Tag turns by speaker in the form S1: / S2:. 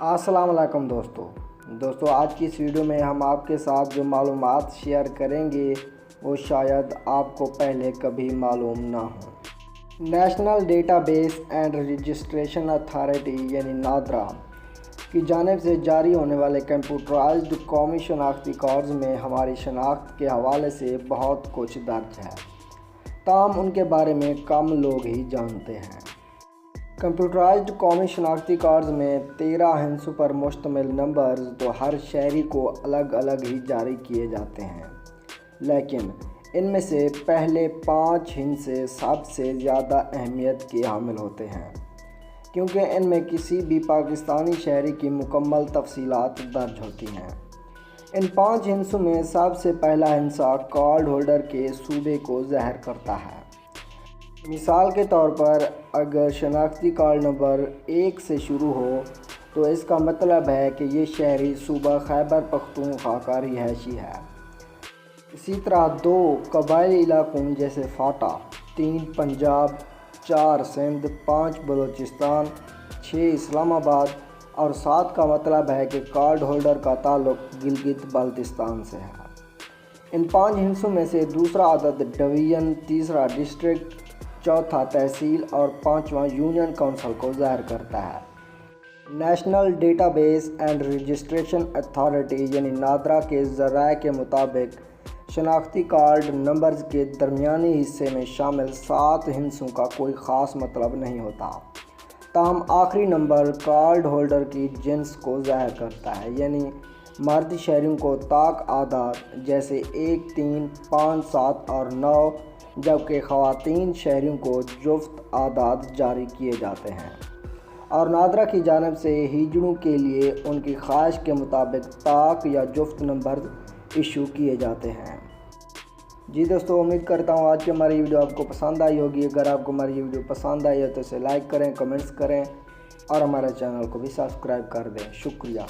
S1: السلام علیکم دوستو آج کی اس ویڈیو میں ہم آپ کے ساتھ جو معلومات شیئر کریں گے وہ شاید آپ کو پہلے کبھی معلوم نہ ہوں۔ National data base and registration authority یعنی نادرا کی جانب سے جاری ہونے والے کمپیوٹرائزڈ قومی شناختی کارڈز میں ہماری شناخت کے حوالے سے بہت کچھ درج ہے، تاہم ان کے بارے میں کم لوگ ہی جانتے ہیں۔ کمپیوٹرائزڈ قومی شناختی کارڈز میں 13 ہندسوں پر مشتمل نمبرز تو ہر شہری کو الگ الگ ہی جاری کیے جاتے ہیں، لیکن ان میں سے پہلے 5 ہندسے سب سے زیادہ اہمیت کے حامل ہوتے ہیں، کیونکہ ان میں کسی بھی پاکستانی شہری کی مکمل تفصیلات درج ہوتی ہیں۔ ان 5 ہندسوں میں سب سے پہلا ہندسہ کارڈ ہولڈر کے صوبے کو ظاہر کرتا ہے۔ مثال کے طور پر اگر شناختی کارڈ نمبر 1 سے شروع ہو تو اس کا مطلب ہے کہ یہ شہری صوبہ خیبر پختونخوا کا رہائشی ہے۔ اسی طرح 2 قبائلی علاقوں جیسے فاٹا، 3 پنجاب، 4 سندھ، 5 بلوچستان، 6 اسلام آباد اور 7 کا مطلب ہے کہ کارڈ ہولڈر کا تعلق گلگت بلتستان سے ہے۔ ان 5 ہندسوں میں سے دوسرا عدد ڈویژن، تیسرا ڈسٹرکٹ، چوتھا تحصیل اور 5واں یونین کونسل کو ظاہر کرتا ہے۔ National data base and registration authority یعنی نادرا کے ذرائع کے مطابق شناختی کارڈ نمبرز کے درمیانی حصے میں شامل 7 ہندسوں کا کوئی خاص مطلب نہیں ہوتا، تاہم آخری نمبر کارڈ ہولڈر کی جنس کو ظاہر کرتا ہے، یعنی مرد شہریوں کو طاق اعداد جیسے 1، 3، 5، 7 اور 9، جبکہ خواتین شہریوں کو جفت اعداد جاری کیے جاتے ہیں، اور نادرا کی جانب سے ہیجڑوں کے لیے ان کی خواہش کے مطابق طاق یا جفت نمبر ایشو کیے جاتے ہیں۔ جی دوستو، امید کرتا ہوں آج کی ہماری ویڈیو آپ کو پسند آئی ہوگی۔ اگر آپ کو ہماری یہ ویڈیو پسند آئی ہے تو اسے لائک کریں، کمنٹس کریں اور ہمارے چینل کو بھی سبسکرائب کر دیں۔ شکریہ۔